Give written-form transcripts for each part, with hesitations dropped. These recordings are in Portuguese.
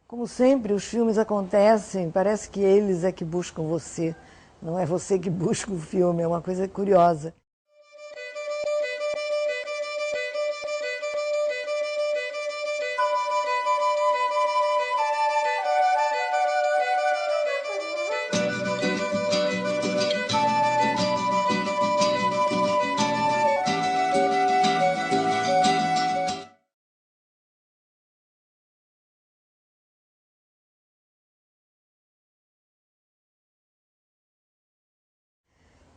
Como sempre, os filmes acontecem, parece que eles é que buscam você, não é você que busca o filme, é uma coisa curiosa.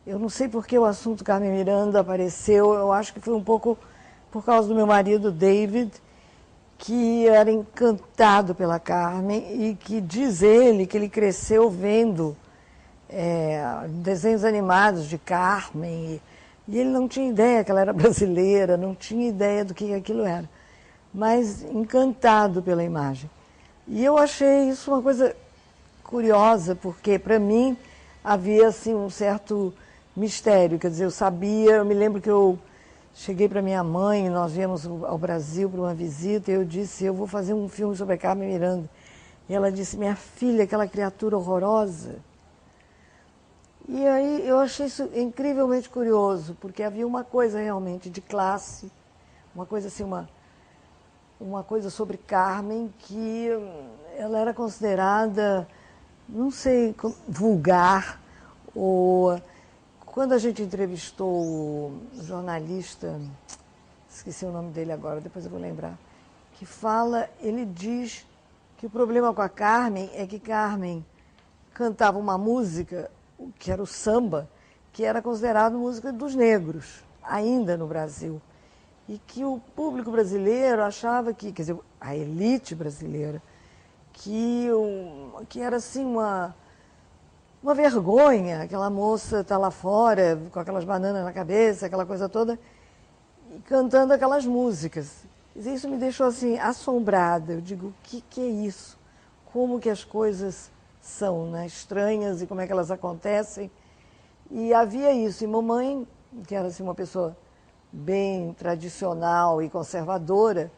Eu não sei por que o assunto Carmen Miranda apareceu, eu acho que foi um pouco por causa do meu marido David, que era encantado pela Carmen e que diz ele que ele cresceu vendo desenhos animados de Carmen e ele não tinha ideia que ela era brasileira, não tinha ideia do que aquilo era, mas encantado pela imagem. E eu achei isso uma coisa curiosa, porque para mim havia assim um certo mistério, quer dizer, eu me lembro que eu cheguei para minha mãe, nós viemos ao Brasil para uma visita, e eu disse, eu vou fazer um filme sobre a Carmen Miranda. E ela disse, minha filha, aquela criatura horrorosa. E aí eu achei isso incrivelmente curioso, porque havia uma coisa realmente de classe, uma coisa assim, uma coisa sobre Carmen que ela era considerada, não sei, vulgar, ou quando a gente entrevistou o jornalista, esqueci o nome dele agora, depois eu vou lembrar, que fala, ele diz que o problema com a Carmen é que Carmen cantava uma música, que era o samba, que era considerado música dos negros, ainda no Brasil. E que o público brasileiro achava que, quer dizer, a elite brasileira, que era assim uma vergonha, aquela moça tá lá fora com aquelas bananas na cabeça, aquela coisa toda, e cantando aquelas músicas. Isso me deixou assim assombrada. Eu digo, o que é isso? Como que as coisas são, né? Estranhas e como é que elas acontecem. E havia isso. E mamãe, que era assim, uma pessoa bem tradicional e conservadora,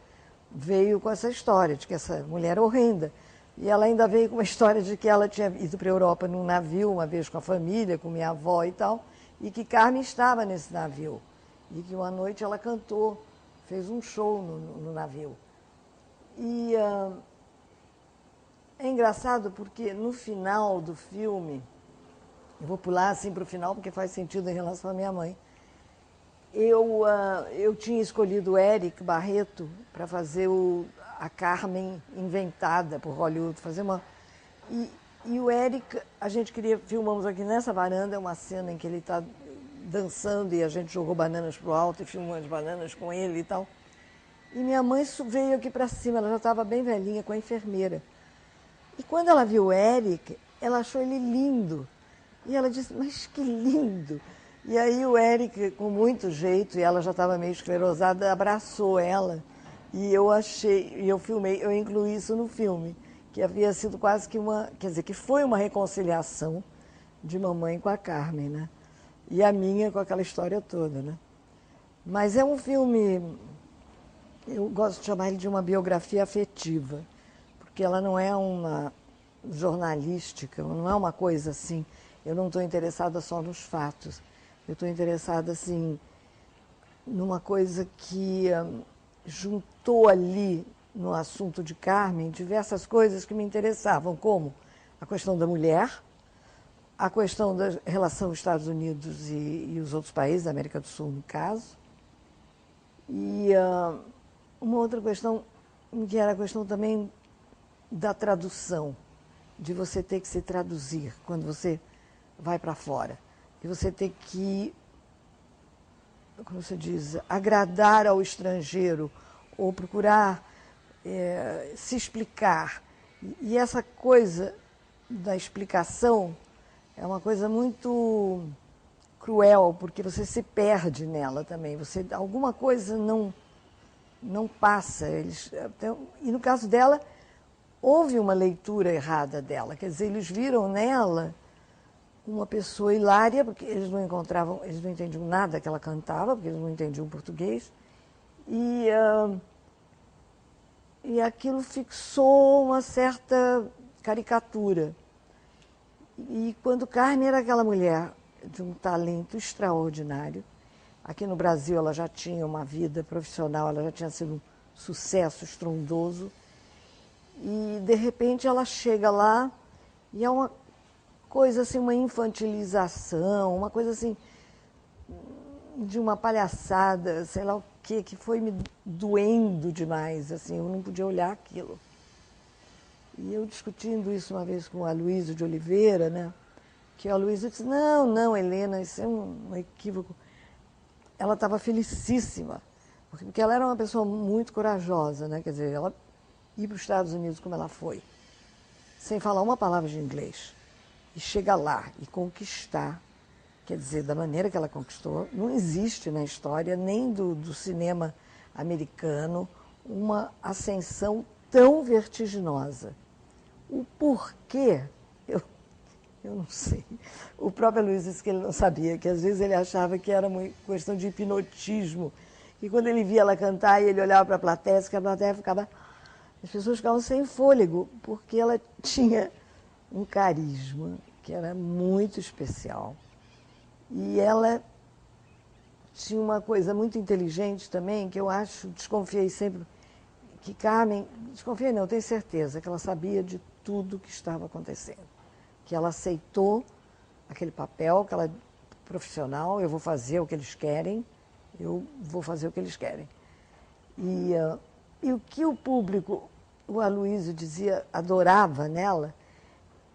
veio com essa história de que essa mulher era horrenda. E ela ainda veio com uma história de que ela tinha ido para a Europa num navio, uma vez com a família, com minha avó e tal, e que Carmen estava nesse navio. E que uma noite ela cantou, fez um show no navio. E é engraçado porque no final do filme, eu vou pular assim para o final porque faz sentido em relação à minha mãe, eu tinha escolhido o Eric Barreto para fazer a Carmen inventada por Hollywood, fazer uma... E o Eric, a gente filmamos aqui nessa varanda, uma cena em que ele está dançando e a gente jogou bananas pro alto e filmou as bananas com ele e tal. E minha mãe veio aqui para cima, ela já estava bem velhinha, com a enfermeira. E quando ela viu o Eric, ela achou ele lindo. E ela disse, mas que lindo! E aí o Eric, com muito jeito, e ela já estava meio esclerosada, abraçou ela. E eu filmei, eu incluí isso no filme, que havia sido quase que quer dizer, que foi uma reconciliação de mamãe com a Carmen, né? E a minha com aquela história toda, né? Mas é um filme, eu gosto de chamar ele de uma biografia afetiva, porque ela não é uma jornalística, não é uma coisa assim, eu não estou interessada só nos fatos, eu estou interessada assim numa coisa que juntou ali no assunto de Carmen diversas coisas que me interessavam, como a questão da mulher, a questão da relação Estados Unidos e os outros países, da América do Sul, no caso, e uma outra questão, que era a questão também da tradução, de você ter que se traduzir quando você vai para fora. E você ter que, como você diz, agradar ao estrangeiro ou procurar se explicar. E essa coisa da explicação é uma coisa muito cruel, porque você se perde nela também. Alguma coisa não passa. E no caso dela, houve uma leitura errada dela. Quer dizer, eles viram nela uma pessoa hilária, porque eles não entendiam nada que ela cantava, porque eles não entendiam português. E aquilo fixou uma certa caricatura. E quando Carmen era aquela mulher de um talento extraordinário, aqui no Brasil ela já tinha uma vida profissional, ela já tinha sido um sucesso estrondoso, e de repente ela chega lá e é uma coisa assim, uma infantilização, uma coisa assim, de uma palhaçada, sei lá o quê, que foi me doendo demais, assim, eu não podia olhar aquilo. E eu discutindo isso uma vez com o Aloysio de Oliveira, né, que o Aloysio disse, não, não, Helena, isso é um equívoco. Ela estava felicíssima, porque ela era uma pessoa muito corajosa, né, quer dizer, ela ir para os Estados Unidos como ela foi, sem falar uma palavra de inglês, e chegar lá e conquistar, quer dizer, da maneira que ela conquistou, não existe na história nem do cinema americano uma ascensão tão vertiginosa. O porquê, eu não sei. O próprio Luiz disse que ele não sabia, que às vezes ele achava que era uma questão de hipnotismo, e quando ele via ela cantar e ele olhava para a plateia, que a plateia ficava... As pessoas ficavam sem fôlego, porque ela tinha um carisma que era muito especial. E ela tinha uma coisa muito inteligente também, que eu acho, desconfiei sempre, que Carmen, desconfiei não, tenho certeza, que ela sabia de tudo que estava acontecendo. Que ela aceitou aquele papel, que ela, profissional, eu vou fazer o que eles querem, eu vou fazer o que eles querem. E o que o público, o Aloysio dizia, adorava nela,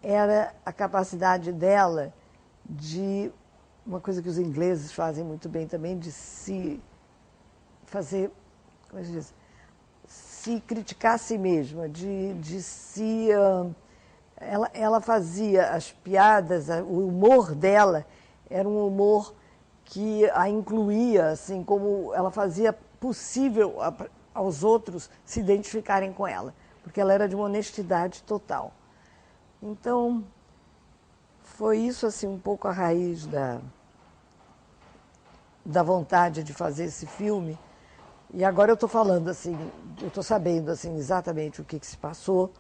era a capacidade dela de, uma coisa que os ingleses fazem muito bem também, de se fazer, como se diz, se criticar a si mesma, de se... Ela fazia as piadas, o humor dela era um humor que a incluía, assim, como ela fazia possível aos outros se identificarem com ela, porque ela era de uma honestidade total. Então, foi isso, assim, um pouco a raiz da vontade de fazer esse filme. E agora eu estou falando, assim, eu estou sabendo, assim, exatamente o que se passou,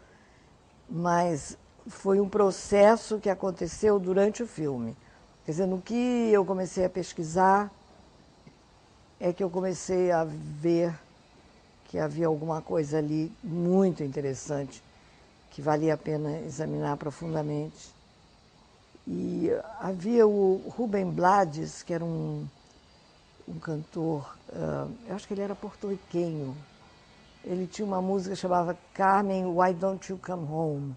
mas foi um processo que aconteceu durante o filme. Quer dizer, no que eu comecei a pesquisar, é que eu comecei a ver que havia alguma coisa ali muito interessante, que valia a pena examinar profundamente. E havia o Rubem Blades, que era um cantor, eu acho que ele era porto-riquenho. Ele tinha uma música que chamava Carmen, Why Don't You Come Home?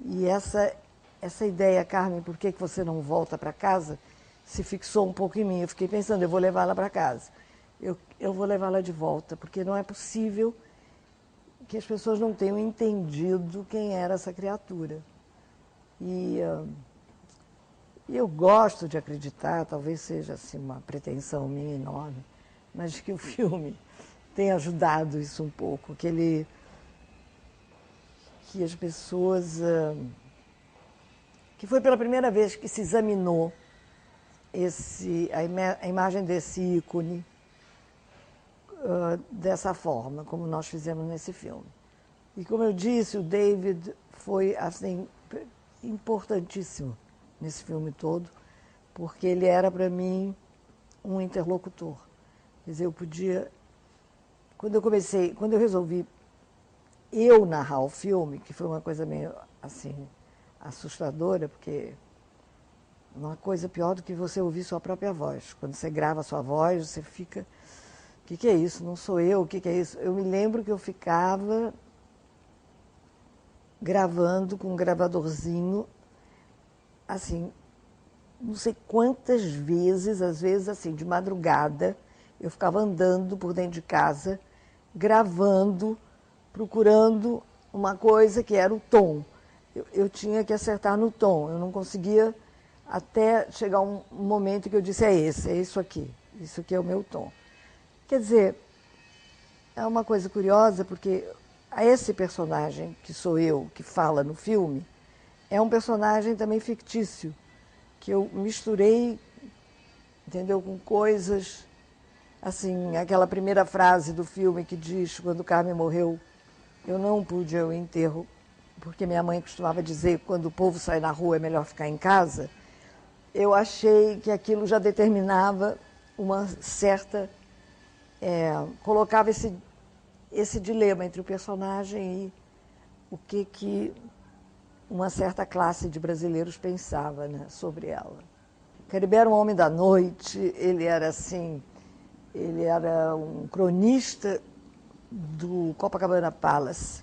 E essa ideia, Carmen, por que você não volta para casa, se fixou um pouco em mim. Eu fiquei pensando, eu vou levá-la para casa. Eu vou levá-la de volta, porque não é possível que as pessoas não tenham entendido quem era essa criatura. E eu gosto de acreditar, talvez seja assim, uma pretensão minha enorme, mas que o filme tem ajudado isso um pouco, que as pessoas... que foi pela primeira vez que se examinou a imagem desse ícone dessa forma, como nós fizemos nesse filme. E como eu disse, o David foi assim, importantíssimo nesse filme todo, porque ele era para mim um interlocutor. Quer dizer, eu podia... Quando eu resolvi eu narrar o filme, que foi uma coisa meio assim, assustadora, porque uma coisa pior do que você ouvir sua própria voz. Quando você grava a sua voz, você fica... O que é isso? Não sou eu? O que é isso? Eu me lembro que eu ficava gravando com um gravadorzinho, assim, não sei quantas vezes, às vezes assim, de madrugada, eu ficava andando por dentro de casa, gravando, procurando uma coisa que era o tom. Eu tinha que acertar no tom, eu não conseguia até chegar um momento que eu disse, é isso aqui é o meu tom. Quer dizer, é uma coisa curiosa, porque esse personagem, que sou eu, que fala no filme, é um personagem também fictício, que eu misturei, entendeu, com coisas, assim, aquela primeira frase do filme que diz, quando Carmen morreu, Eu não pude ir ao enterro, porque minha mãe costumava dizer que quando o povo sai na rua é melhor ficar em casa. Eu achei que aquilo já determinava uma certa... colocava esse dilema entre o personagem e o que uma certa classe de brasileiros pensava, né, sobre ela. Caribe era um homem da noite, ele era assim, ele era um cronista do Copacabana Palace.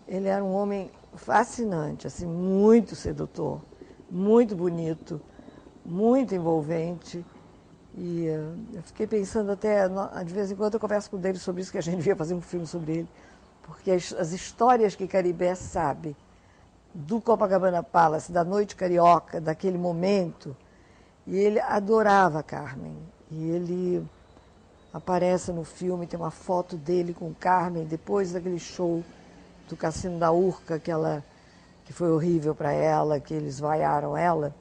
Ele era um homem fascinante, assim, muito sedutor, muito bonito, muito envolvente. E eu fiquei pensando até, de vez em quando eu converso com ele sobre isso, que a gente devia fazer um filme sobre ele, porque as histórias que Caribe sabe do Copacabana Palace, da noite carioca, daquele momento, e ele adorava Carmen. E ele aparece no filme, tem uma foto dele com Carmen, depois daquele show do Cassino da Urca, que foi horrível para ela, que eles vaiaram ela.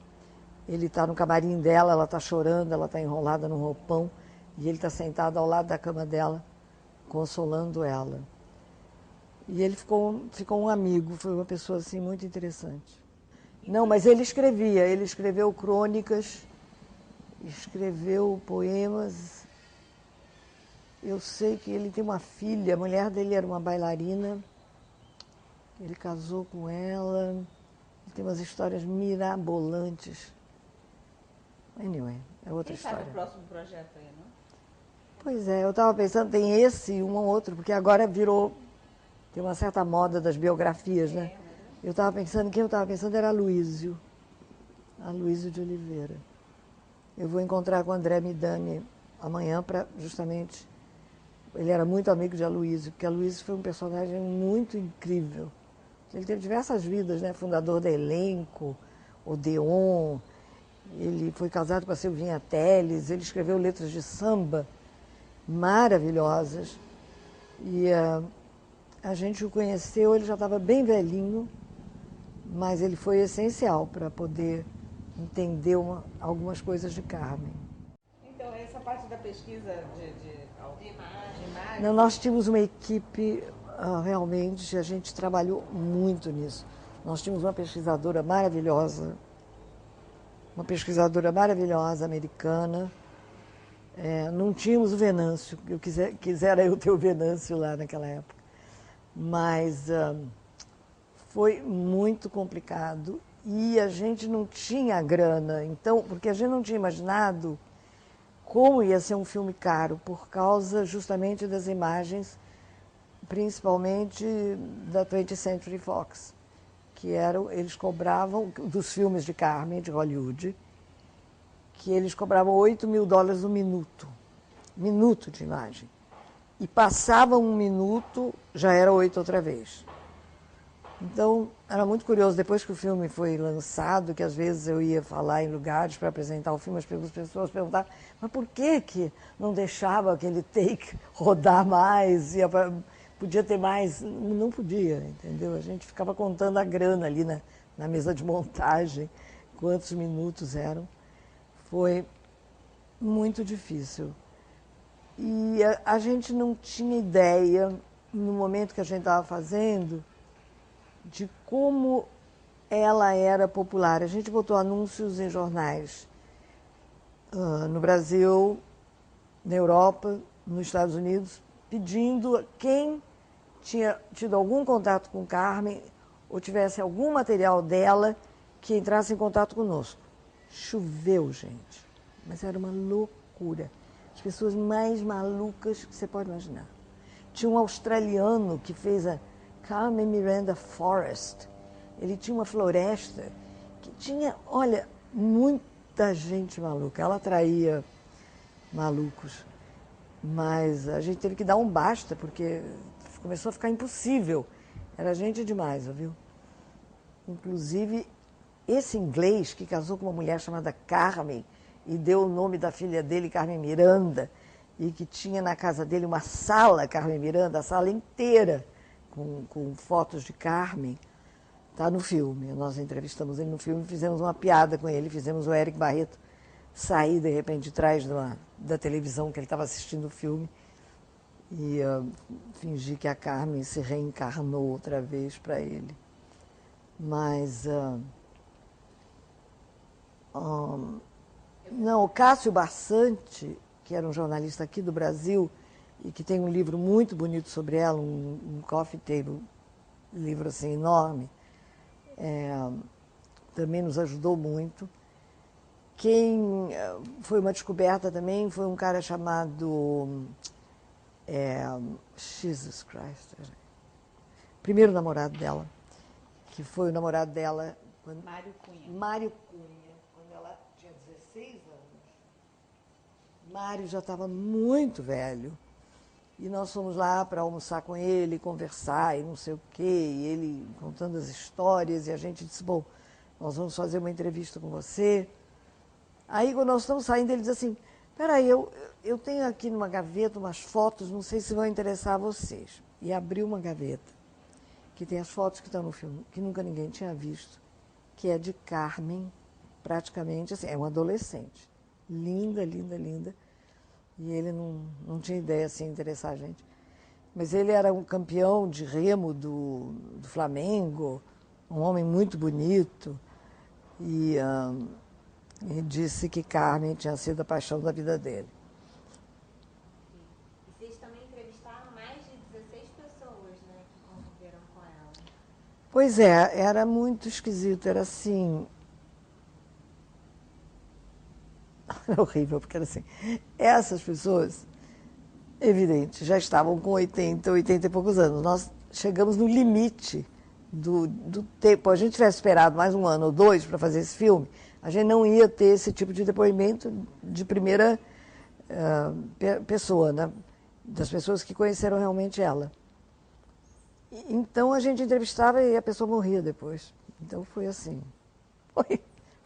Ele está no camarim dela, ela está chorando, ela está enrolada num roupão, e ele está sentado ao lado da cama dela, consolando ela. E ele ficou um amigo, foi uma pessoa assim muito interessante. Não, mas ele escreveu crônicas, escreveu poemas. Eu sei que ele tem uma filha, a mulher dele era uma bailarina, ele casou com ela, ele tem umas histórias mirabolantes. Anyway, é outra história. Quem sabe o próximo projeto aí, não? Pois é, eu estava pensando, tem esse e um ou outro, porque agora tem uma certa moda das biografias, né? Eu estava pensando, quem eu estava pensando era Aloysio de Oliveira. Eu vou encontrar com o André Midani amanhã para justamente... Ele era muito amigo de Aloysio, porque Aloysio foi um personagem muito incrível. Ele teve diversas vidas, né? Fundador da Elenco, Odeon, ele foi casado com a Silvinha Telles, ele escreveu letras de samba maravilhosas. E a gente o conheceu, ele já estava bem velhinho, mas ele foi essencial para poder entender algumas coisas de Carmen. Então, essa parte da pesquisa de imagem... Não, nós tínhamos uma equipe, realmente, a gente trabalhou muito nisso. Nós tínhamos uma pesquisadora maravilhosa, americana. Não tínhamos o Venâncio, eu quisera eu ter o Venâncio lá naquela época. Mas foi muito complicado e a gente não tinha grana, então, porque a gente não tinha imaginado como ia ser um filme caro, por causa justamente das imagens, principalmente da 20th Century Fox, que eles cobravam, dos filmes de Carmen, de Hollywood, que eles cobravam $8.000 um minuto de imagem. E passava um minuto, já era 8 outra vez. Então, era muito curioso, depois que o filme foi lançado, que às vezes eu ia falar em lugares para apresentar o filme, as pessoas perguntavam, mas por que não deixava aquele take rodar mais? Podia ter mais? Não podia, entendeu? A gente ficava contando a grana ali na mesa de montagem, quantos minutos eram. Foi muito difícil. E a gente não tinha ideia, no momento que a gente estava fazendo, de como ela era popular. A gente botou anúncios em jornais no Brasil, na Europa, nos Estados Unidos, pedindo a quem tinha tido algum contato com Carmen ou tivesse algum material dela que entrasse em contato conosco. Choveu, gente, mas era uma loucura. As pessoas mais malucas que você pode imaginar. Tinha um australiano que fez a Carmen Miranda Forest. Ele tinha uma floresta que tinha, olha, muita gente maluca. Ela atraía malucos. Mas a gente teve que dar um basta, porque começou a ficar impossível. Era gente demais, viu? Inclusive, esse inglês que casou com uma mulher chamada Carmen e deu o nome da filha dele, Carmen Miranda, e que tinha na casa dele uma sala, Carmen Miranda, a sala inteira, com fotos de Carmen, está no filme. Nós entrevistamos ele no filme, fizemos uma piada com ele, fizemos o Eric Barreto sair, de repente, de trás da televisão que ele estava assistindo o filme e fingir que a Carmen se reencarnou outra vez para ele. Mas não, o Cássio Barçante, que era um jornalista aqui do Brasil e que tem um livro muito bonito sobre ela, um coffee table, um livro assim enorme, também nos ajudou muito. Quem foi uma descoberta também foi um cara chamado Jesus Christ, primeiro namorado dela, que foi o namorado dela... Mário Cunha. Mário Cunha, quando ela tinha 16 anos. Mário já estava muito velho. E nós fomos lá para almoçar com ele, conversar e não sei o quê, e ele contando as histórias, e a gente disse, bom, nós vamos fazer uma entrevista com você. Aí, quando nós estamos saindo, ele diz assim, peraí, eu tenho aqui numa gaveta umas fotos, não sei se vão interessar a vocês. E abriu uma gaveta, que tem as fotos que estão no filme, que nunca ninguém tinha visto, que é de Carmen, praticamente, assim, é uma adolescente. Linda, linda, linda. E ele não tinha ideia, assim, de interessar a gente. Mas ele era um campeão de remo do Flamengo, um homem muito bonito. E disse que Carmen tinha sido a paixão da vida dele. E vocês também entrevistaram mais de 16 pessoas, né, que conviveram com ela. Pois é, era muito esquisito, era assim... Era horrível, porque era assim, essas pessoas, evidente, já estavam com 80 e poucos anos. Nós chegamos no limite do tempo. A gente tivesse esperado mais um ano ou dois para fazer esse filme, a gente não ia ter esse tipo de depoimento de primeira pessoa, né? Das pessoas que conheceram realmente ela. Então a gente entrevistava e a pessoa morria depois. Então foi assim.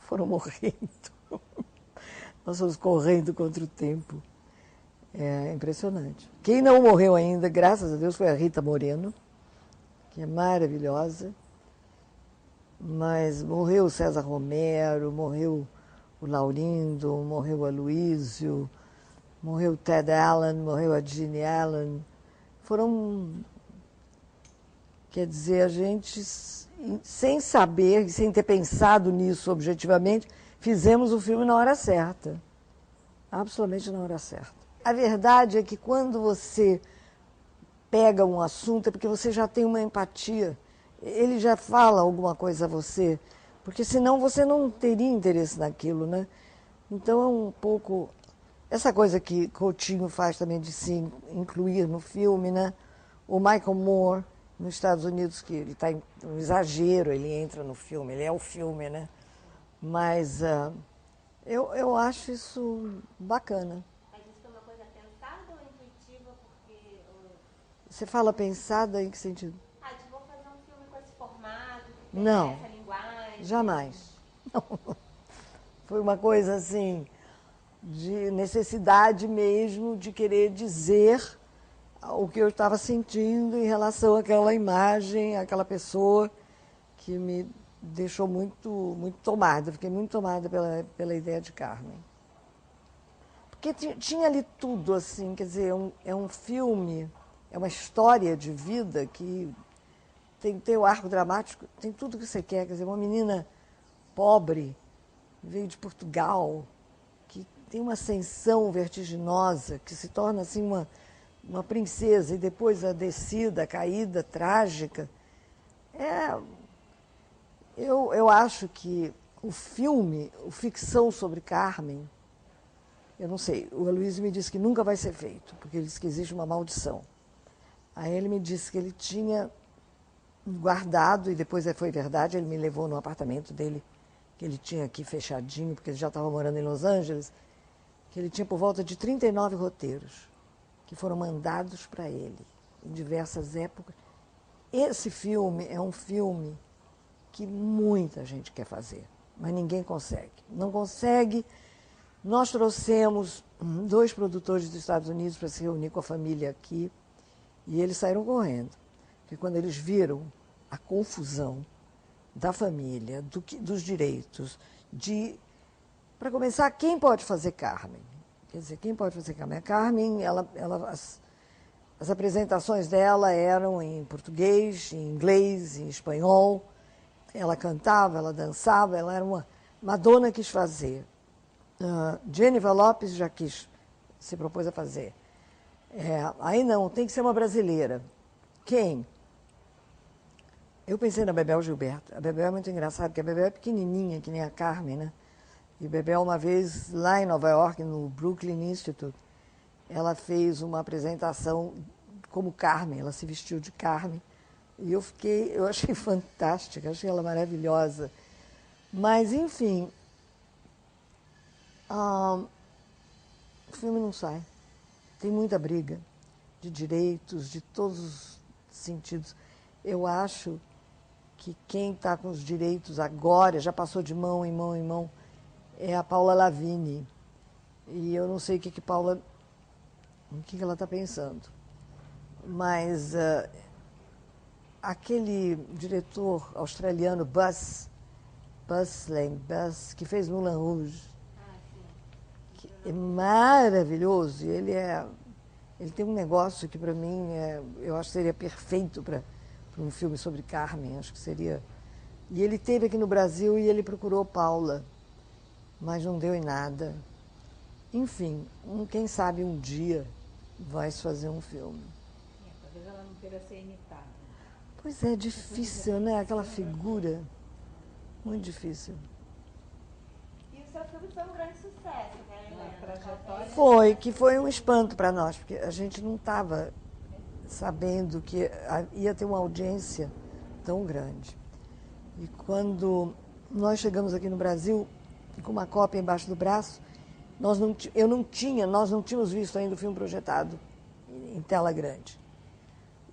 Foram morrendo. Nós fomos correndo contra o tempo. É impressionante. Quem não morreu ainda, graças a Deus, foi a Rita Moreno, que é maravilhosa. Mas morreu o César Romero, morreu o Laurindo, morreu o Aloísio, morreu o Ted Allen, morreu a Jeanne Allen. Quer dizer, a gente, sem saber, sem ter pensado nisso objetivamente, fizemos o filme na hora certa. Absolutamente na hora certa. A verdade é que quando você pega um assunto é porque você já tem uma empatia. Ele já fala alguma coisa a você, porque senão você não teria interesse naquilo, né? Então é um pouco... Essa coisa que Coutinho faz também de se incluir no filme, né? O Michael Moore, nos Estados Unidos, que ele está em um exagero, ele entra no filme, ele é o filme, né? Mas eu acho isso bacana. Mas isso foi uma coisa pensada ou intuitiva? Porque... Você fala pensada em que sentido? Vou fazer um filme com esse formato, que tem Não, essa linguagem. jamais. Não. Foi uma coisa assim, de necessidade mesmo de querer dizer o que eu estava sentindo em relação àquela imagem, àquela pessoa que me deixou muito, muito tomada. Fiquei muito tomada pela ideia de Carmen. Porque tinha ali tudo, assim, quer dizer, é um filme, é uma história de vida que tem o arco dramático, tem tudo que você quer. Quer dizer, uma menina pobre, veio de Portugal, que tem uma ascensão vertiginosa, que se torna assim uma princesa, e depois a descida, a caída trágica. Eu acho que o filme, o ficção sobre Carmen, eu não sei, o Aloysio me disse que nunca vai ser feito, porque ele disse que existe uma maldição. Aí ele me disse que ele tinha guardado, e depois foi verdade, ele me levou no apartamento dele, que ele tinha aqui fechadinho, porque ele já estava morando em Los Angeles, que ele tinha por volta de 39 roteiros, que foram mandados para ele, em diversas épocas. Esse filme é um filme que muita gente quer fazer, mas ninguém consegue. Não consegue. Nós trouxemos 2 produtores dos Estados Unidos para se reunir com a família aqui, e eles saíram correndo. Porque quando eles viram a confusão da família, dos direitos, para começar, quem pode fazer Carmen? Quer dizer, quem pode fazer Carmen? A Carmen, as As apresentações dela eram em português, em inglês, em espanhol. Ela cantava, ela dançava, ela era uma Madonna quis fazer. Jennifer Lopez já se propôs a fazer. Aí não, tem que ser uma brasileira. Quem? Eu pensei na Bebel Gilberto. A Bebel é muito engraçada, porque a Bebel é pequenininha, que nem a Carmen, né? E a Bebel, uma vez, lá em Nova York, no Brooklyn Institute, ela fez uma apresentação como Carmen, ela se vestiu de Carmen. E eu achei fantástica, achei ela maravilhosa. Mas, enfim, o filme não sai. Tem muita briga de direitos, de todos os sentidos. Eu acho que quem está com os direitos agora, já passou de mão em mão em mão, é a Paula Lavigne. E eu não sei o que ela está pensando. Mas aquele diretor australiano, Buzz, que fez Moulin Rouge, que é maravilhoso. Ele tem um negócio que, para mim, eu acho que seria perfeito para um filme sobre Carmen. Acho que seria. E ele esteve aqui no Brasil e ele procurou Paula, mas não deu em nada. Enfim, quem sabe um dia vai se fazer um filme. Talvez ela não queira ser imitada. Pois é, difícil, né? Aquela figura. Muito difícil. E o seu filme foi um grande sucesso, né, Helena? Trajetória. Foi um espanto para nós, porque a gente não estava sabendo que ia ter uma audiência tão grande. E quando nós chegamos aqui no Brasil, com uma cópia embaixo do braço, nós não tínhamos visto ainda o filme projetado em tela grande.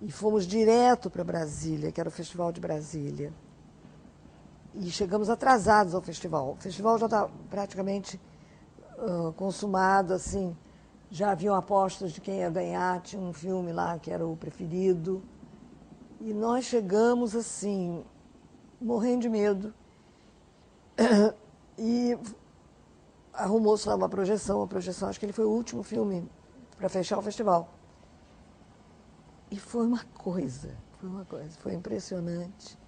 E fomos direto para Brasília, que era o Festival de Brasília. E chegamos atrasados ao festival. O festival já está praticamente consumado, assim. Já haviam apostas de quem ia ganhar, tinha um filme lá que era o preferido. E nós chegamos, assim, morrendo de medo. E arrumou-se lá uma projeção. A projeção, acho que ele foi o último filme para fechar o festival. E foi uma coisa, foi impressionante.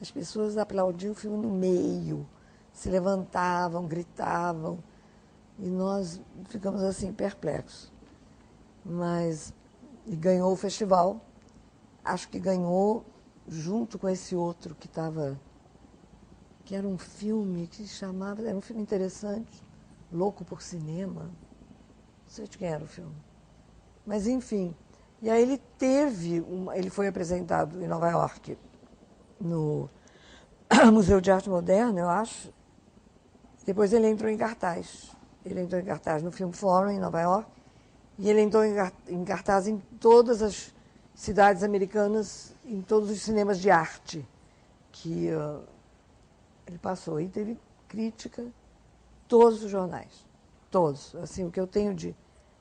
As pessoas aplaudiam o filme no meio, se levantavam, gritavam, e nós ficamos assim, perplexos. E ganhou o festival, acho que ganhou junto com esse outro que era um filme que chamava, era um filme interessante, Louco por Cinema, não sei de quem era o filme. Mas, enfim, e aí ele foi apresentado em Nova York, no Museu de Arte Moderna, eu acho. Depois ele entrou em cartaz. Ele entrou em cartaz no Film Forum, em Nova York, e ele entrou em cartaz em todas as cidades americanas, em todos os cinemas de arte que ele passou. E teve crítica, todos os jornais, todos. Assim, o que eu tenho de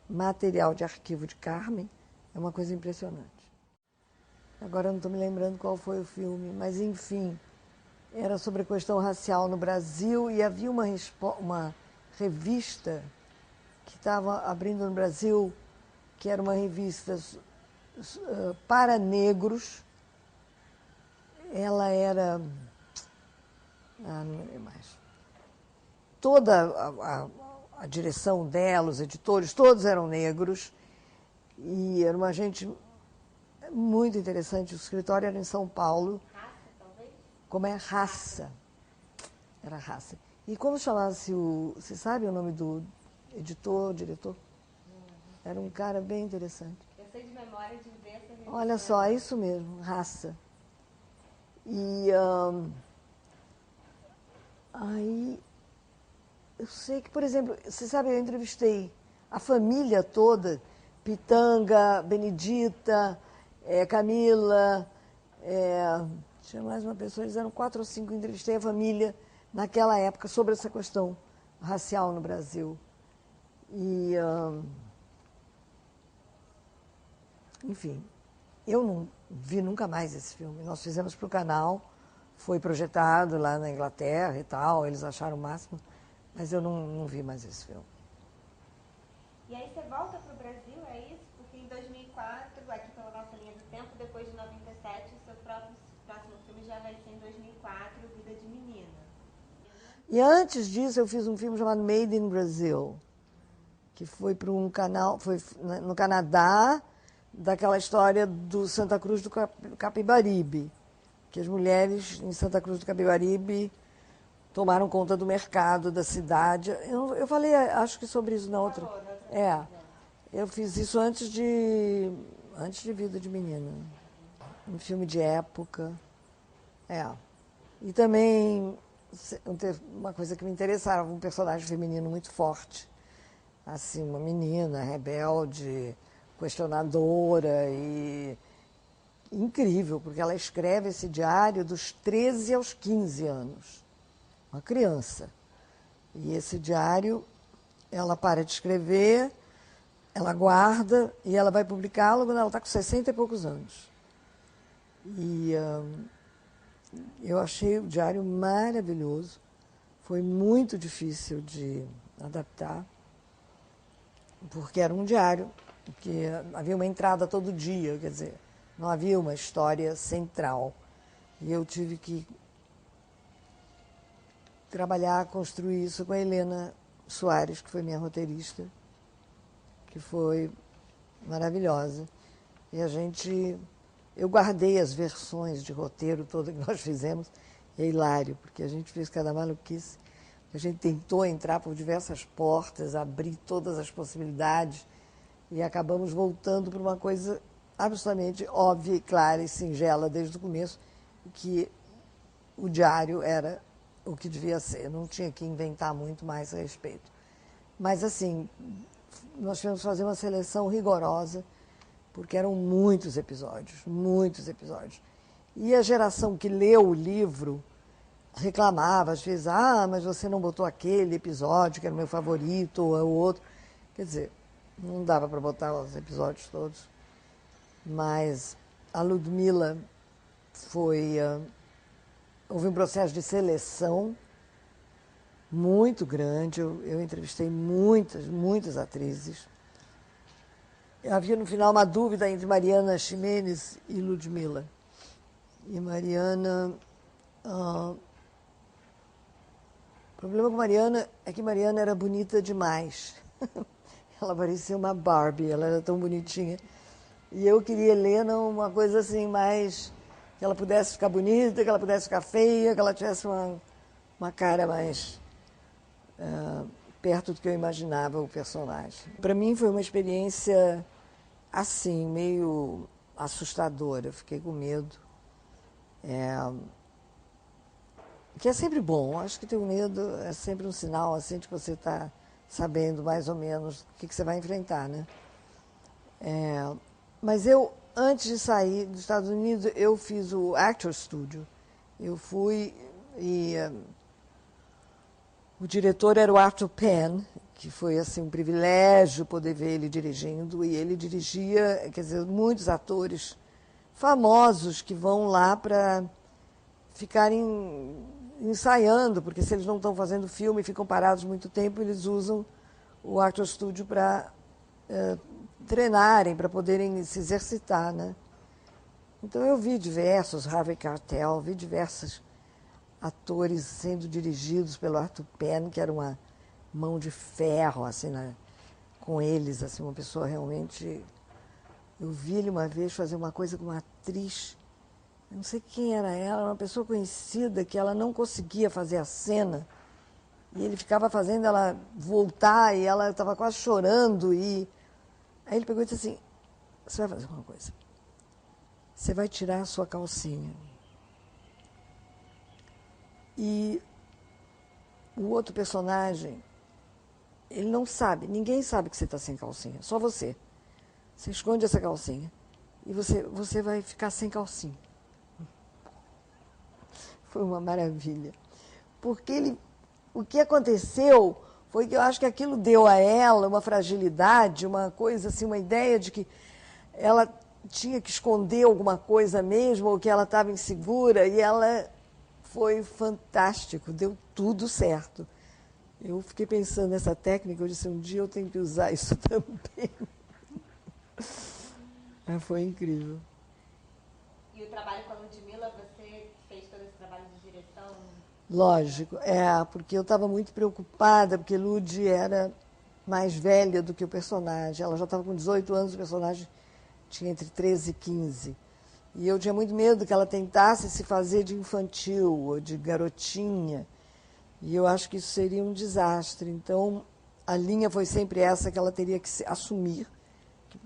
material de arquivo de Carmen é uma coisa impressionante. Agora eu não estou me lembrando qual foi o filme, mas, enfim, era sobre a questão racial no Brasil e havia uma revista que estava abrindo no Brasil, que era uma revista para negros. Ela era... não me lembro mais. Toda a direção dela, os editores, todos eram negros. E era uma gente muito interessante. O escritório era em São Paulo. Raça, talvez? Como é? Raça. Era Raça. E como chamasse você sabe o nome do editor, diretor? Era um cara bem interessante. Eu sei de memória de ver essa revista. Olha só, é isso mesmo, Raça. E aí, eu sei que, por exemplo, você sabe, eu entrevistei a família toda, Pitanga, Benedita, Camila, tinha mais uma pessoa, eles eram 4 ou 5, entrevistei a família naquela época sobre essa questão racial no Brasil. E, enfim, eu não vi nunca mais esse filme. Nós fizemos para o canal, foi projetado lá na Inglaterra e tal, eles acharam o máximo, mas eu não vi mais esse filme. E aí você volta para o Brasil, é isso? Porque em 2004, aqui pela nossa linha do tempo, depois de 97, o seu próximo filme já vai ser em 2004, Vida de Menina. E antes disso, eu fiz um filme chamado Made in Brazil, que foi para um canal, foi no Canadá, daquela história do Santa Cruz do Capibaribe, que as mulheres em Santa Cruz do Capibaribe tomaram conta do mercado, da cidade. Eu falei, acho que sobre isso na outra. Eu fiz isso antes de Vida de Menina. Um filme de época. E também uma coisa que me interessava, um personagem feminino muito forte. Assim, uma menina rebelde, questionadora e incrível, porque ela escreve esse diário dos 13 aos 15 anos. Uma criança. E esse diário, ela para de escrever, ela guarda e ela vai publicá-lo quando ela está com 60 e poucos anos. E eu achei o diário maravilhoso. Foi muito difícil de adaptar, porque era um diário que havia uma entrada todo dia, quer dizer, não havia uma história central. E eu tive que trabalhar, construir isso com a Helena Soares, que foi minha roteirista, que foi maravilhosa. E eu guardei as versões de roteiro toda que nós fizemos, é hilário, porque a gente fez cada maluquice. A gente tentou entrar por diversas portas, abrir todas as possibilidades e acabamos voltando para uma coisa absolutamente óbvia e clara e singela desde o começo, que o diário era o que devia ser, não tinha que inventar muito mais a respeito. Mas, assim, nós tivemos que fazer uma seleção rigorosa, porque eram muitos episódios, muitos episódios. E a geração que leu o livro reclamava, às vezes, mas você não botou aquele episódio, que era o meu favorito, ou o outro. Quer dizer, não dava para botar os episódios todos. Mas a Ludmilla houve um processo de seleção muito grande. Eu entrevistei muitas atrizes. Havia no final uma dúvida entre Mariana Ximenes e Ludmilla. E Mariana... o problema com Mariana é que Mariana era bonita demais. Ela parecia uma Barbie, ela era tão bonitinha. E eu queria Helena uma coisa assim mais... que ela pudesse ficar bonita, que ela pudesse ficar feia, que ela tivesse uma cara mais perto do que eu imaginava o personagem. Para mim foi uma experiência assim, meio assustadora. Eu fiquei com medo. Que é sempre bom. Acho que ter medo é sempre um sinal assim, de que você está sabendo mais ou menos o que você vai enfrentar, né? Mas eu, antes de sair dos Estados Unidos, eu fiz o Actors Studio. Eu fui e o diretor era o Arthur Penn, que foi assim um privilégio poder ver ele dirigindo. E ele dirigia, quer dizer, muitos atores famosos que vão lá para ficarem ensaiando, porque se eles não estão fazendo filme e ficam parados muito tempo, eles usam o Actors Studio para treinarem, para poderem se exercitar, né? Então eu vi diversos, Harvey Keitel, vi diversos atores sendo dirigidos pelo Arthur Penn, que era uma mão de ferro, assim, com eles, assim, uma pessoa realmente... Eu vi ele uma vez fazer uma coisa com uma atriz, eu não sei quem era ela, uma pessoa conhecida, que ela não conseguia fazer a cena, e ele ficava fazendo ela voltar, e ela estava quase chorando, e... Aí ele pegou e disse assim, você vai fazer uma coisa, você vai tirar a sua calcinha. E o outro personagem, ele não sabe, ninguém sabe que você está sem calcinha, só você. Você esconde essa calcinha e você vai ficar sem calcinha. Foi uma maravilha. Porque o que aconteceu foi que eu acho que aquilo deu a ela uma fragilidade, uma coisa assim, uma ideia de que ela tinha que esconder alguma coisa mesmo, ou que ela estava insegura, e ela foi fantástico, deu tudo certo. Eu fiquei pensando nessa técnica, eu disse, um dia eu tenho que usar isso também. Foi incrível. E o trabalho com a Ludmilla, você fez todo esse trabalho de direção? Lógico, porque eu estava muito preocupada, porque Lud era mais velha do que o personagem. Ela já estava com 18 anos, o personagem tinha entre 13 e 15. E eu tinha muito medo que ela tentasse se fazer de infantil ou de garotinha. E eu acho que isso seria um desastre. Então, a linha foi sempre essa, que ela teria que se assumir.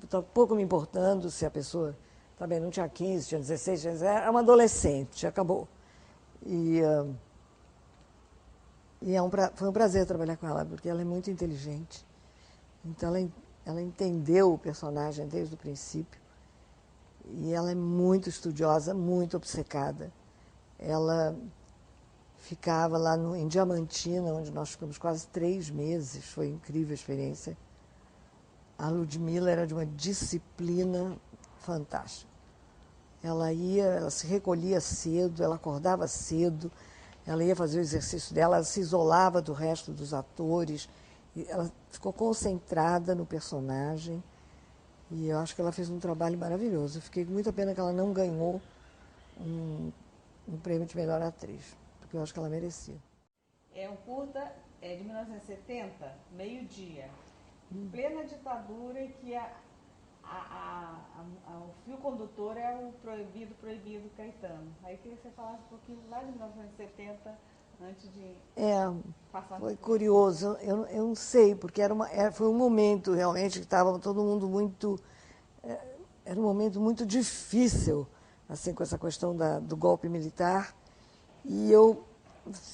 Estava pouco me importando se a pessoa também não tinha 15, tinha 16, era uma adolescente, acabou. E foi um prazer trabalhar com ela, porque ela é muito inteligente. Então, ela entendeu o personagem desde o princípio. E ela é muito estudiosa, muito obcecada. Ela ficava lá em Diamantina, onde nós ficamos quase 3 meses. Foi incrível a experiência. A Ludmilla era de uma disciplina fantástica. Ela se recolhia cedo, ela acordava cedo, ela ia fazer o exercício dela, ela se isolava do resto dos atores, ela ficou concentrada no personagem e eu acho que ela fez um trabalho maravilhoso. Eu fiquei com muita pena que ela não ganhou um prêmio de melhor atriz, porque eu acho que ela merecia. É um curta de 1970, meio-dia, em plena ditadura, em que o fio condutor é o proibido Caetano. Aí queria que você falasse um pouquinho lá de 1970, antes de passar. Foi curioso, eu não sei, porque foi um momento realmente que estava todo mundo muito... Era um momento muito difícil, assim, com essa questão do golpe militar, e eu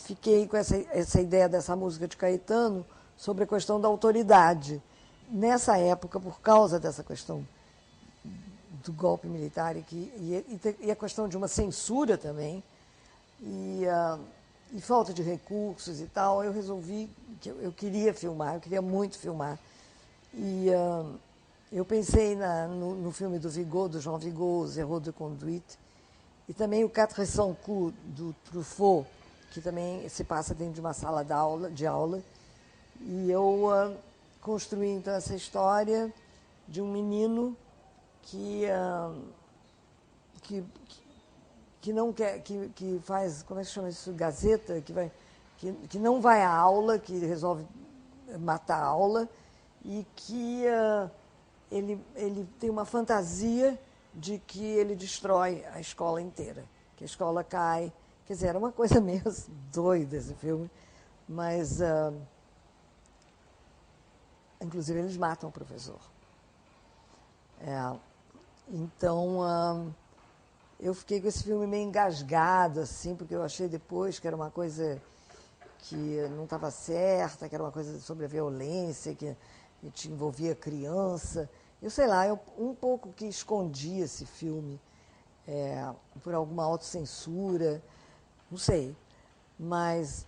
fiquei com essa ideia dessa música de Caetano sobre a questão da autoridade. Nessa época, por causa dessa questão do golpe militar e a questão de uma censura também, e falta de recursos e tal, eu resolvi que eu queria filmar, eu queria muito filmar. E eu pensei no filme do Vigo, do Jean Vigo, Zéro de Conduite, e também o Quatre Cents Coups, do Truffaut, que também se passa dentro de uma sala de aula. E eu construí, então, essa história de um menino que não quer, que faz, como é que chama isso, gazeta, que não vai à aula, que resolve matar a aula, e que ele tem uma fantasia de que ele destrói a escola inteira, que a escola cai. Quer dizer, era uma coisa meio doida esse filme, mas, inclusive, eles matam o professor. Então, eu fiquei com esse filme meio engasgado, assim, porque eu achei depois que era uma coisa que não estava certa, que era uma coisa sobre a violência, que te envolvia criança. Eu sei lá, eu um pouco que escondi esse filme por alguma autocensura, não sei. Mas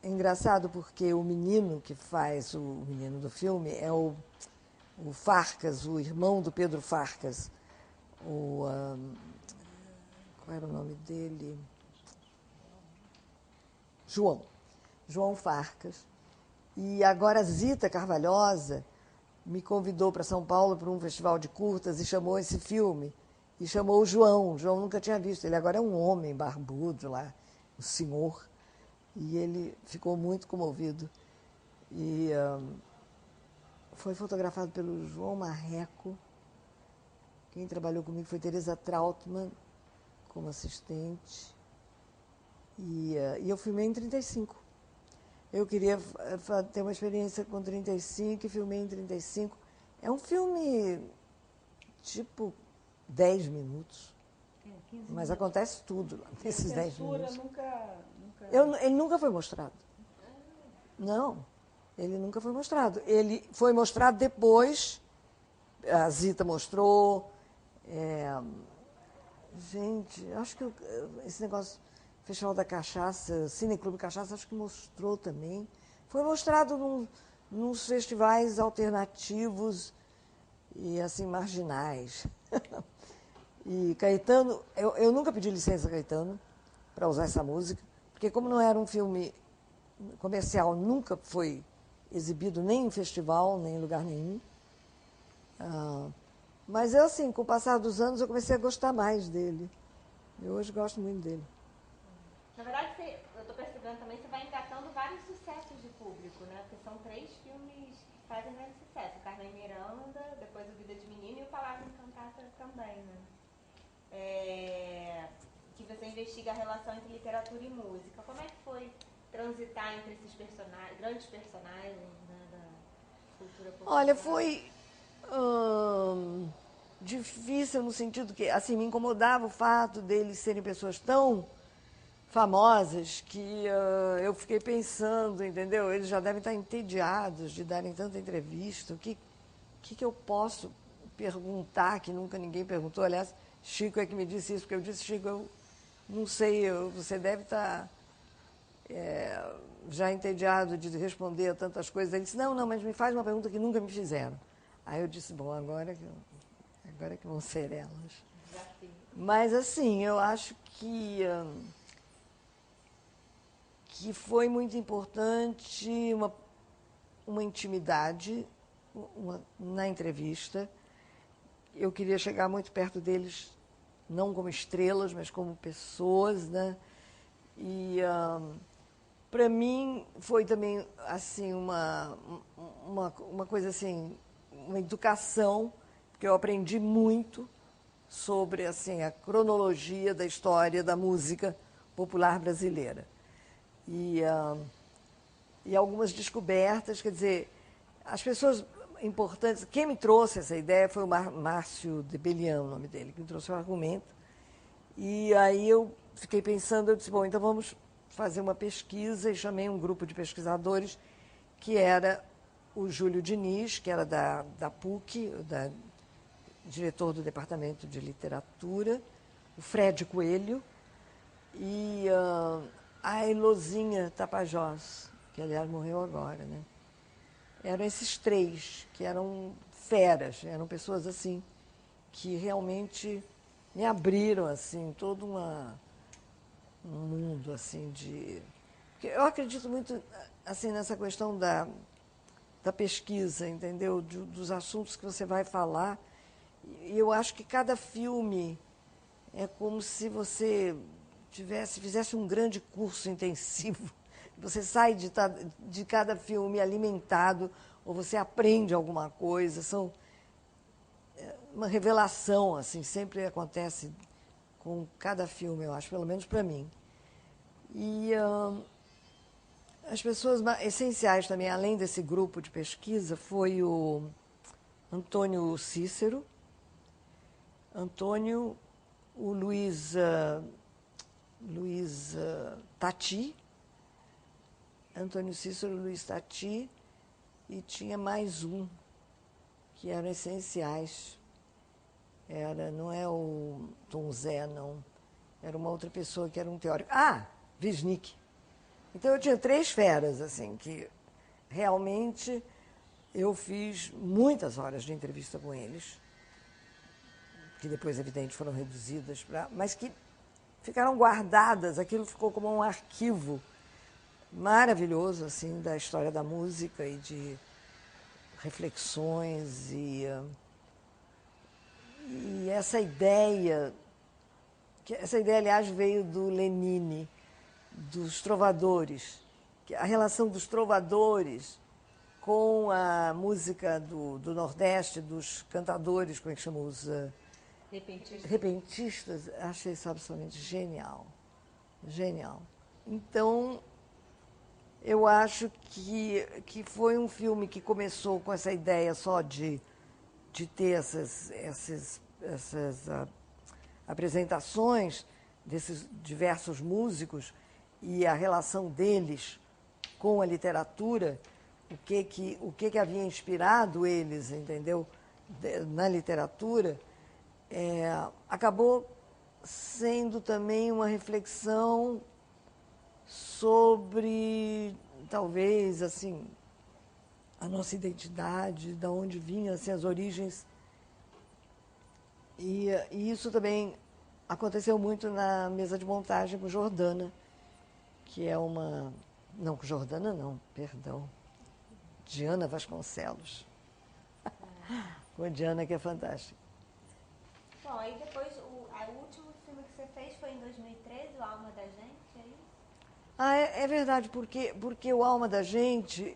é engraçado porque o menino que faz o menino do filme é o Farcas, o irmão do Pedro Farcas. Qual era o nome dele? João Farcas. E agora a Zita Carvalhosa me convidou para São Paulo para um festival de curtas e chamou esse filme. E chamou o João. O João nunca tinha visto. Ele agora é um homem barbudo lá, um senhor. E ele ficou muito comovido. E foi fotografado pelo João Marreco. Quem trabalhou comigo foi Teresa Trautmann, como assistente. E eu filmei em 35. Eu queria ter uma experiência com 35 e filmei em 35. É um filme tipo 10 minutos. 15 mas acontece tudo lá nesses 10 minutos. Ele nunca foi mostrado. Não, ele nunca foi mostrado. Ele foi mostrado depois, a Zita mostrou. Gente, acho que esse negócio, Festival da Cachaça, Cine Clube Cachaça, acho que mostrou também. Foi mostrado nos festivais alternativos e, assim, marginais. E Caetano, eu nunca pedi licença a Caetano para usar essa música, porque como não era um filme comercial, nunca foi exibido nem em festival, nem em lugar nenhum. Mas eu, assim, com o passar dos anos, eu comecei a gostar mais dele. Eu hoje gosto muito dele. Na verdade, eu estou percebendo também que você vai engatando vários sucessos de público, né? Porque são 3 filmes que fazem grande sucesso. Carmen Miranda, depois O Vida de Menino e O Palavra Encantada também, né? Que você investiga a relação entre literatura e música. Como é que foi transitar entre esses personagens, grandes personagens, né, da cultura popular? Olha, foi difícil no sentido que, assim, me incomodava o fato deles serem pessoas tão famosas que eu fiquei pensando, entendeu? Eles já devem estar entediados de darem tanta entrevista. O que eu posso perguntar que nunca ninguém perguntou? Aliás, Chico é que me disse isso, porque eu disse, Chico, eu não sei, você deve estar já entediado de responder a tantas coisas. Ele disse, não, mas me faz uma pergunta que nunca me fizeram. Aí eu disse, bom, agora que vão ser elas. Mas, assim, eu acho que foi muito importante uma intimidade na entrevista. Eu queria chegar muito perto deles, não como estrelas, mas como pessoas, né? E para mim foi também assim uma coisa assim, uma educação, porque eu aprendi muito sobre assim a cronologia da história da música popular brasileira. E algumas descobertas, quer dizer, as pessoas importantes. Quem me trouxe essa ideia foi o Márcio de Belian, o nome dele, que me trouxe o argumento. E aí eu fiquei pensando, eu disse, bom, então vamos fazer uma pesquisa, e chamei um grupo de pesquisadores, que era o Júlio Diniz, que era da PUC, diretor do Departamento de Literatura, o Fred Coelho e a Elozinha Tapajós, que, aliás, morreu agora, né? Eram esses 3, que eram feras, eram pessoas, assim, que realmente me abriram, assim, todo um mundo, assim, de... Eu acredito muito, assim, nessa questão da pesquisa, entendeu? Dos assuntos que você vai falar. E eu acho que cada filme é como se você fizesse um grande curso intensivo. Você sai de cada filme alimentado, ou você aprende alguma coisa. São uma revelação, assim, sempre acontece com cada filme, eu acho, pelo menos para mim. E as pessoas essenciais também, além desse grupo de pesquisa, foi o Antônio Cícero, o Luiz Tati, Antônio Cícero, Luiz Tati, e tinha mais um, que eram essenciais. Não é o Tom Zé, não. Era uma outra pessoa que era um teórico. Wisnik. Então eu tinha 3 feras, assim, que realmente eu fiz muitas horas de entrevista com eles, que depois, evidente, foram reduzidas mas que ficaram guardadas. Aquilo ficou como um arquivo maravilhoso, assim, da história da música e de reflexões e essa ideia, aliás, veio do Lenine, dos trovadores, a relação dos trovadores com a música do Nordeste, dos cantadores, como é que chamam os... repentistas. Achei isso absolutamente genial. Genial. Então, eu acho que foi um filme que começou com essa ideia só de ter essas apresentações desses diversos músicos e a relação deles com a literatura, o que havia inspirado eles, entendeu, na literatura, acabou sendo também uma reflexão sobre, talvez, assim, a nossa identidade, de onde vinham assim, as origens. E isso também aconteceu muito na mesa de montagem com Jordana, que é uma... Não, com Jordana não, perdão. Diana Vasconcelos. Com a Diana, que é fantástica. Bom, aí depois, o último filme que você fez foi em 2013, O Alma da Gente, é isso? Ah, é verdade, porque o Alma da Gente,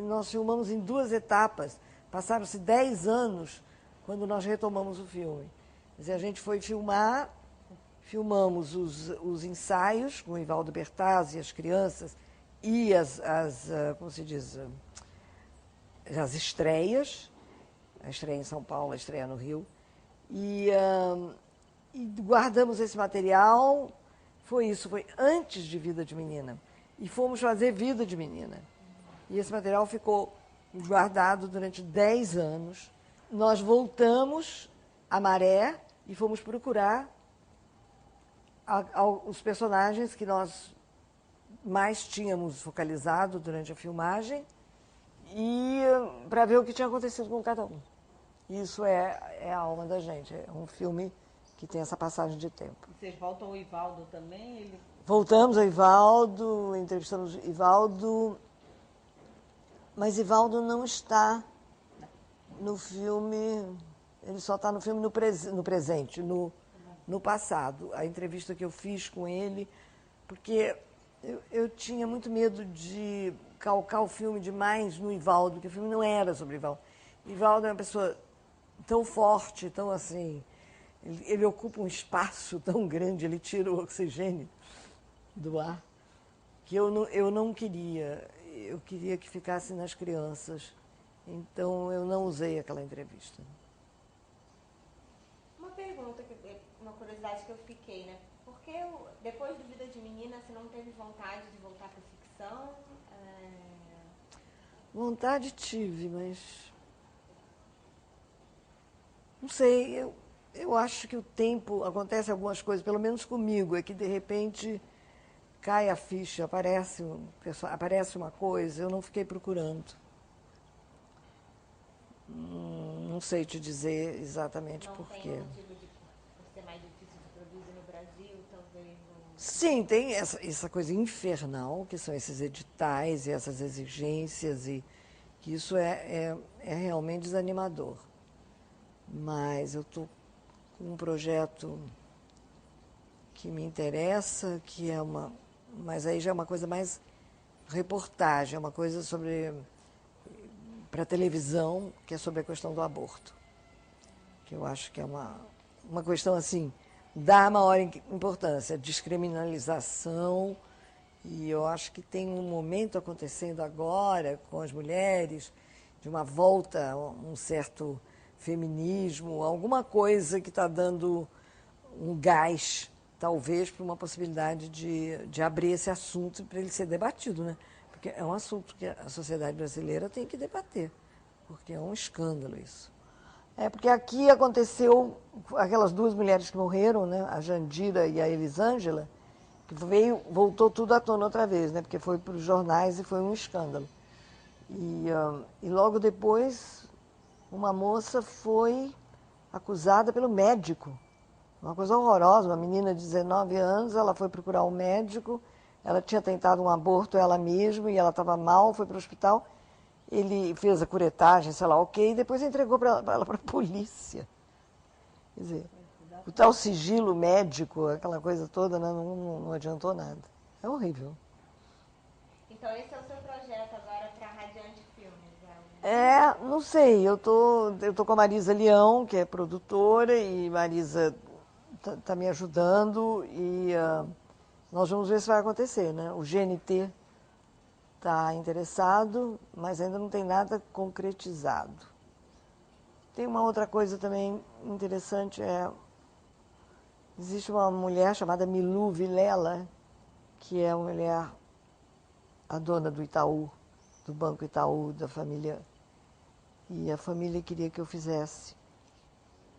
nós filmamos em 2 etapas. Passaram-se 10 anos quando nós retomamos o filme. Quer dizer, a gente foi filmamos os ensaios com o Ivaldo Bertazzi, as crianças, e como se diz, as estreias, a estreia em São Paulo, a estreia no Rio, e guardamos esse material. Foi antes de Vida de Menina, e fomos fazer Vida de Menina. E esse material ficou guardado durante 10 anos. Nós voltamos à maré e fomos procurar os personagens que nós mais tínhamos focalizado durante a filmagem e para ver o que tinha acontecido com cada um. Isso é a Alma da Gente. É um filme que tem essa passagem de tempo. Vocês voltam ao Ivaldo também? Voltamos ao Ivaldo, entrevistamos o Ivaldo, mas Ivaldo não está no filme, ele só está no filme no presente, no passado. A entrevista que eu fiz com ele, porque eu tinha muito medo de calcar o filme demais no Ivaldo, porque o filme não era sobre Ivaldo. Ivaldo é uma pessoa tão forte, tão assim, ele ocupa um espaço tão grande, ele tira o oxigênio do ar, que eu não queria. Eu queria que ficasse nas crianças. Então, eu não usei aquela entrevista. Uma pergunta, uma curiosidade que eu fiquei, né? Por que depois do Vida de Menina você não teve vontade de voltar para ficção? Vontade tive, mas... Não sei, eu acho que o tempo... Acontece algumas coisas, pelo menos comigo, é que de repente cai a ficha, aparece uma coisa, eu não fiquei procurando. Não sei te dizer exatamente por quê. Não tem motivo de ser mais difícil de produzir no Brasil, talvez? Sim, tem essa coisa infernal, que são esses editais e essas exigências, e que isso é realmente desanimador. Mas eu estou com um projeto que me interessa, que é mas aí já é uma coisa mais reportagem, é uma coisa para televisão, que é sobre a questão do aborto. Que eu acho que é uma questão, assim, da maior importância, descriminalização, e eu acho que tem um momento acontecendo agora com as mulheres, de uma volta a um certo feminismo, alguma coisa que está dando um gás, talvez, para uma possibilidade de abrir esse assunto para ele ser debatido, né? Porque é um assunto que a sociedade brasileira tem que debater, porque é um escândalo isso. Porque aqui aconteceu aquelas 2 mulheres que morreram, né? A Jandira e a Elisângela, que voltou tudo à tona outra vez, né? Porque foi para os jornais e foi um escândalo. E logo depois, uma moça foi acusada pelo médico. Uma coisa horrorosa, uma menina de 19 anos, ela foi procurar um médico, ela tinha tentado um aborto ela mesma e ela estava mal, foi para o hospital, ele fez a curetagem, sei lá, ok, e depois entregou ela para a polícia. Quer dizer, o tal sigilo médico, aquela coisa toda, né, não adiantou nada. É horrível. Então esse é o seu projeto agora para a Radiante Filmes? Não sei, eu tô com a Marisa Leão, que é produtora, e Marisa está me ajudando, e nós vamos ver se vai acontecer, né? O GNT está interessado, mas ainda não tem nada concretizado. Tem uma outra coisa também interessante, existe uma mulher chamada Milu Vilela, que é uma mulher, a dona do Itaú, do Banco Itaú, da família, e a família queria que eu fizesse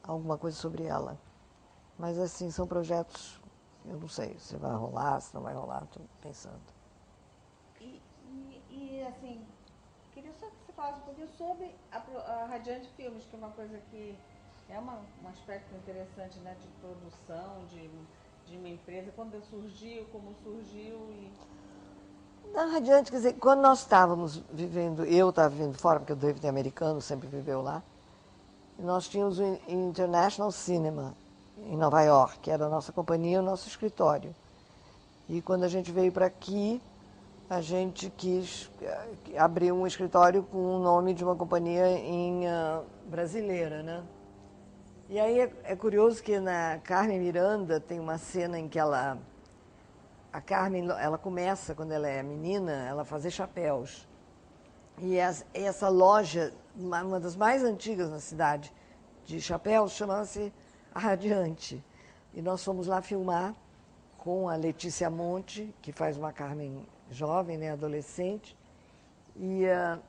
alguma coisa sobre ela. Mas, assim, são projetos, eu não sei se vai rolar, se não vai rolar, estou pensando. E, assim, queria só que você falasse um pouquinho sobre a Radiante Filmes, que é uma coisa que é um aspecto interessante, né, de produção, de uma empresa. Quando surgiu, como surgiu e... Na Radiante, quer dizer, quando nós estávamos vivendo, eu estava vivendo fora, porque o David é americano, sempre viveu lá, nós tínhamos o International Cinema, em Nova York, que era a nossa companhia, o nosso escritório. E quando a gente veio para aqui, a gente quis abrir um escritório com o nome de uma companhia brasileira, né? E aí é curioso que na Carmen Miranda tem uma cena em que a Carmen, ela começa, quando ela é menina, ela a fazer chapéus. E essa loja, uma das mais antigas na cidade de chapéus, chamava-se A Radiante. E nós fomos lá filmar com a Letícia Monte, que faz uma Carmen jovem, né, adolescente. E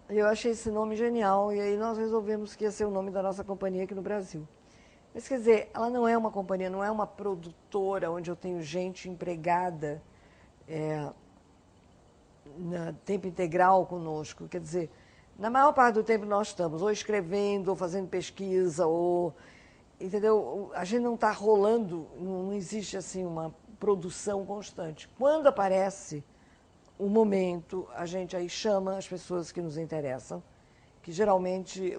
eu achei esse nome genial, e aí nós resolvemos que ia ser o nome da nossa companhia aqui no Brasil. Mas, quer dizer, ela não é uma companhia, não é uma produtora onde eu tenho gente empregada tempo integral conosco. Quer dizer, na maior parte do tempo nós estamos ou escrevendo, ou fazendo pesquisa, ou... Entendeu? A gente não está rolando, não existe assim uma produção constante. Quando aparece o momento, a gente aí chama as pessoas que nos interessam, que geralmente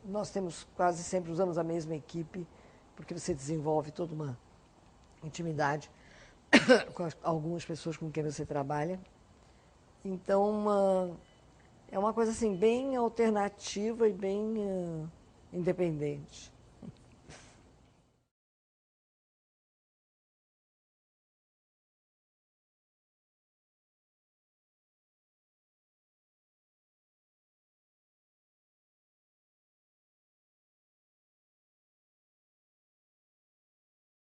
nós temos quase sempre, usamos a mesma equipe, porque você desenvolve toda uma intimidade com algumas pessoas com quem você trabalha. Então, é uma coisa assim bem alternativa e bem independente.